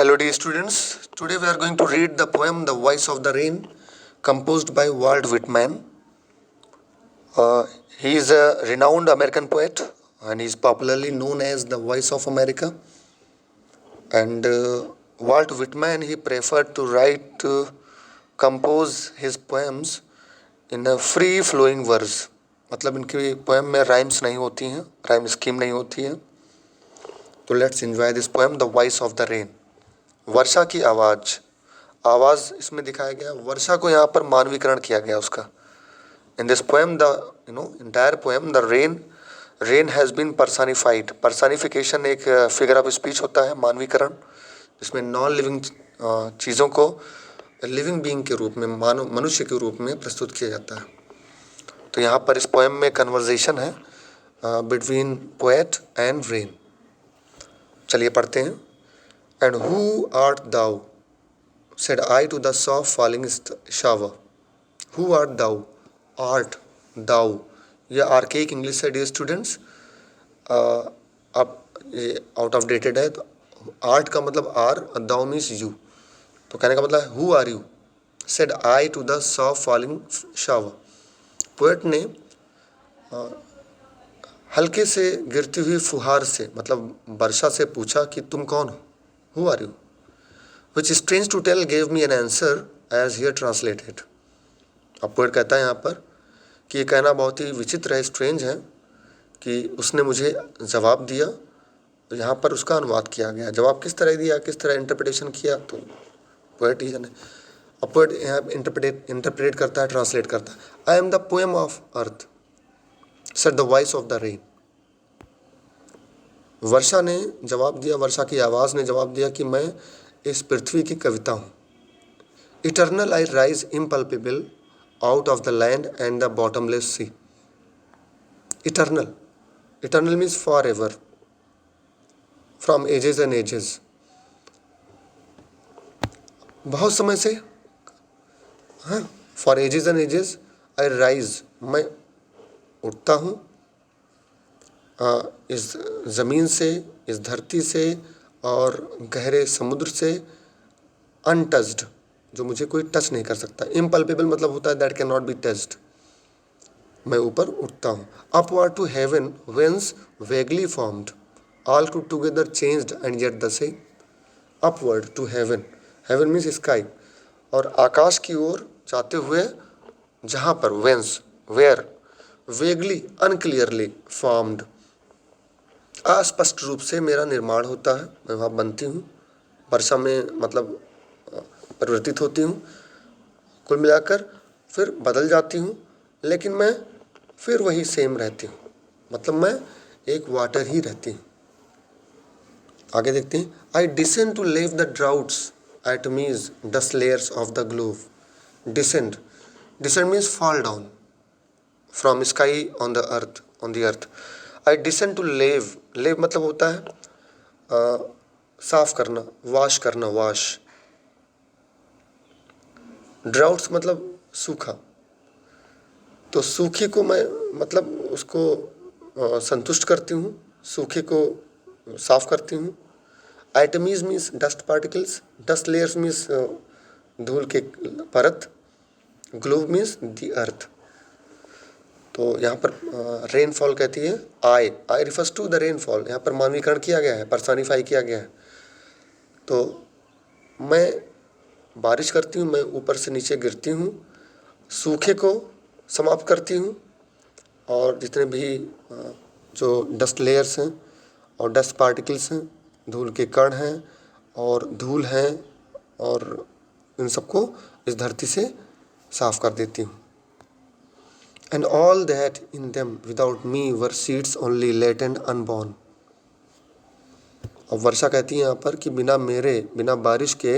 Hello, dear students. Today we are going to read the poem The Voice of the Rain, composed by Walt Whitman. He is a renowned American poet and he is popularly known as the Voice of America. And Walt Whitman, he preferred to compose his poems in a free flowing verse. मतलब इनकी poem में rhymes नहीं होती हैं, rhyme scheme नहीं होती है. तो let's enjoy this poem the voice of the rain. वर्षा की आवाज़ इसमें दिखाया गया. वर्षा को यहाँ पर मानवीकरण किया गया उसका. In this poem the entire poem the rain has been personified. Personification एक फिगर ऑफ स्पीच होता है, मानवीकरण, जिसमें नॉन लिविंग चीज़ों को लिविंग बीइंग के रूप में, मनुष्य के रूप में प्रस्तुत किया जाता है. तो यहाँ पर इस पोएम में कन्वर्जेशन है बिटवीन पोएट एंड रेन. चलिए पढ़ते हैं. And who art thou? Said I to the soft falling shower. Who art thou? Art thou. यह आर्केइक इंग्लिश है डियर स्टूडेंट्स. अब ये आउट ऑफ डेटेड है. तो आर्ट का मतलब आर, दाउ मीन्स यू. तो कहने का मतलब who are you. Said I to the soft falling shower. Poet ने हल्के से गिरती हुई फुहार से, मतलब वर्षा से पूछा कि तुम कौन हो. Who are you? Which is strange to tell gave me an answer as here translated. अब पोएट कहता है यहाँ पर कि ये कहना बहुत ही विचित्र है, स्ट्रेंज है, कि उसने मुझे जवाब दिया. तो यहाँ पर उसका अनुवाद किया गया. जवाब किस तरह दिया, किस तरह इंटरप्रिटेशन किया, तो पोएट ही जाने. अब पोएट यहाँ इंटरप्रेट करता है, ट्रांसलेट करता है. I am the poem of earth, said the voice of the rain. वर्षा ने जवाब दिया, वर्षा की आवाज़ ने जवाब दिया कि मैं इस पृथ्वी की कविता हूँ. Eternal I rise impalpable out of the land and the bottomless sea. Eternal means for ever, from ages and ages. बहुत समय से, हाँ, for ages and ages I rise, मैं उठता हूँ इस ज़मीन से, इस धरती से और गहरे समुद्र से. अनटच्ड, जो मुझे कोई टच नहीं कर सकता. इम्पल्पेबल मतलब होता है that can not be touched. मैं ऊपर उठता हूँ. Upward to heaven whence vaguely formed, all together changed and yet the same. Upward to heaven, heaven means sky, और आकाश की ओर जाते हुए, जहाँ पर whence, where, vaguely, unclearly, formed, अस्पष्ट रूप से मेरा निर्माण होता है. मैं वहाँ बनती हूँ, वर्षा में मतलब परिवर्तित होती हूँ. कुल मिलाकर फिर बदल जाती हूँ, लेकिन मैं फिर वही सेम रहती हूँ. मतलब मैं एक वाटर ही रहती हूँ. आगे देखते हैं. I descend to lave the droughts atomies dust layers of the globe. Descend means fall down from sky on the earth, on the earth. I descend to lave मतलब होता है साफ करना, वॉश करना, वॉश. ड्राउट्स मतलब सूखा. तो सूखे को मैं मतलब उसको संतुष्ट करती हूँ, सूखे को साफ करती हूँ. Atomies means dust particles, dust layers means धूल के परत, ग्लोव मीन्स द अर्थ. तो यहाँ पर रेनफॉल कहती है आई रिफर्स टू द रेनफॉल. यहाँ पर मानवीकरण किया गया है, पर्सनिफाई किया गया है. तो मैं बारिश करती हूँ, मैं ऊपर से नीचे गिरती हूँ, सूखे को समाप्त करती हूँ, और जितने भी जो डस्ट लेयर्स हैं और डस्ट पार्टिकल्स हैं, धूल के कण हैं और धूल हैं, और इन सबको इस धरती से साफ कर देती हूँ. And all that in them without me were seeds only latent unborn. अब वर्षा कहती है यहाँ पर कि बिना मेरे, बिना बारिश के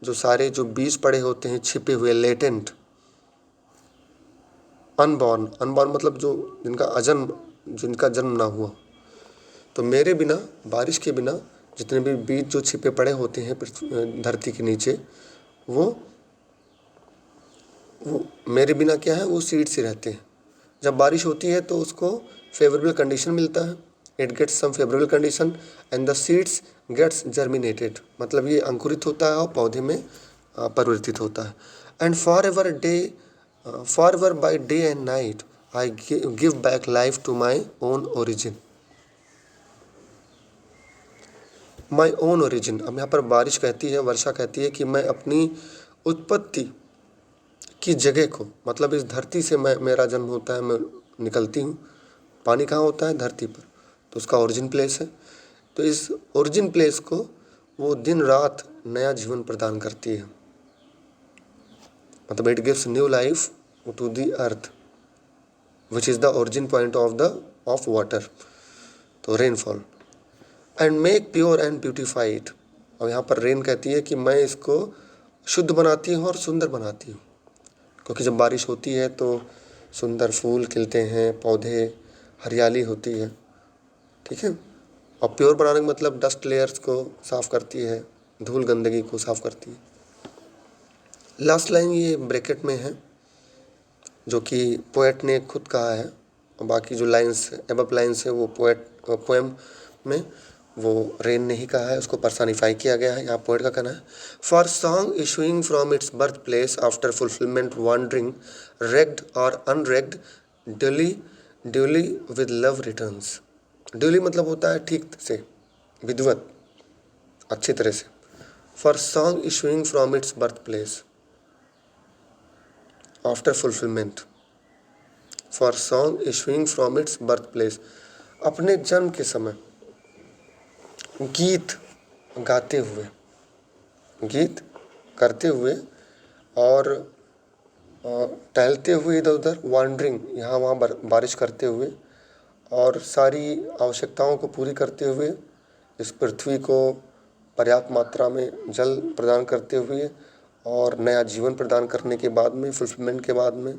जो सारे जो बीज पड़े होते हैं, छिपे हुए, लेटेंट, अनबॉर्न मतलब जो जिनका जन्म ना हुआ. तो मेरे बिना, बारिश के बिना जितने भी बीज जो छिपे पड़े होते हैं धरती के नीचे, वो मेरे बिना क्या है, वो सीड्स ही रहते हैं. जब बारिश होती है तो उसको फेवरेबल कंडीशन मिलता है, it gets some favourable condition and the seeds gets germinated, मतलब ये अंकुरित होता है और पौधे में परिवर्तित होता है। And for ever by day and night I give back life to my own origin. My own origin, अब यहाँ पर बारिश कहती है, वर्षा कहती है कि मैं अपनी उत्पत्ति की जगह को, मतलब इस धरती से मेरा जन्म होता है, मैं निकलती हूँ। पानी कहाँ होता है? धरती पर, तो उसका ओरिजिन प्लेस है। तो इस ओरिजिन प्लेस को वो दिन रात नया जीवन प्रदान करती है, मतलब it gives new life to the earth which is the origin point of water, तो rainfall. And make pure and beautify it, और यहाँ पर रेन कहती है कि मैं इसको शुद्ध बनाती हूँ और सुंदर बनाती हूँ, क्योंकि जब बारिश होती है तो सुंदर फूल खिलते हैं, पौधे, हरियाली होती है, ठीक है। और प्योर बनाने का मतलब डस्ट लेयर्स को साफ़ करती है, धूल गंदगी को साफ़ करती है। लास्ट लाइन ये ब्रैकेट में है, जो कि पोएट ने खुद कहा है, और बाकी जो लाइंस एबव लाइंस है वो पोएम में वो रेन ने ही कहा है, उसको पर्सनिफाई किया गया है। यहाँ पोएट का कहना है, for song issuing from its birth place after fulfilment wandering recked or unrecked duly with love returns. Duly मतलब होता है ठीक से, विधिवत, अच्छी तरह से। For song issuing from its birth place after fulfilment, for song issuing from its birth place, अपने जन्म के समय गीत गाते हुए, गीत करते हुए और टहलते हुए इधर उधर, वॉन्डरिंग यहाँ वहाँ बारिश करते हुए, और सारी आवश्यकताओं को पूरी करते हुए, इस पृथ्वी को पर्याप्त मात्रा में जल प्रदान करते हुए और नया जीवन प्रदान करने के बाद में, फुलफिलमेंट के बाद में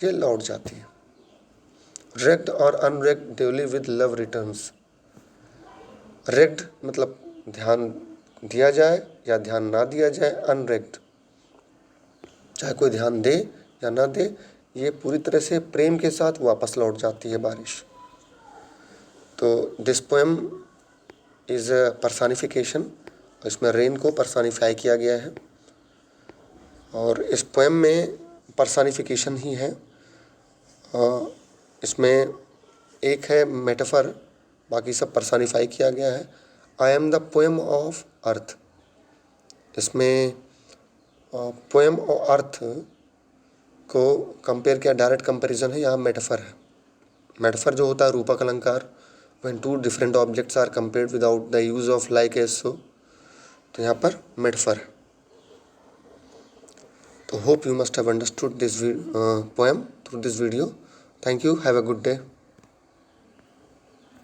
ये लौट जाती है। Recked or unrecked duly with love returns. Recked मतलब ध्यान दिया जाए या ध्यान ना दिया जाए, अनरेग्ड चाहे कोई ध्यान दे या ना दे, ये पूरी तरह से प्रेम के साथ वापस लौट जाती है बारिश। तो this poem is a personification, इसमें रेन को पर्सनिफाई किया गया है, और इस पोएम में पर्सनिफिकेशन ही है। इसमें एक है मेटाफर, बाकी सब पर्सनिफाई किया गया है। I am the poem of अर्थ, इसमें पोएम और अर्थ को कंपेयर किया, डायरेक्ट कंपैरिजन है, यहाँ मेटाफर है। मेटाफर जो होता है रूपक अलंकार, when two different objects are compared without the use of like as so, तो यहाँ पर मेटाफर है। तो hope you must have understood this poem through this video. Thank you. Have a good day.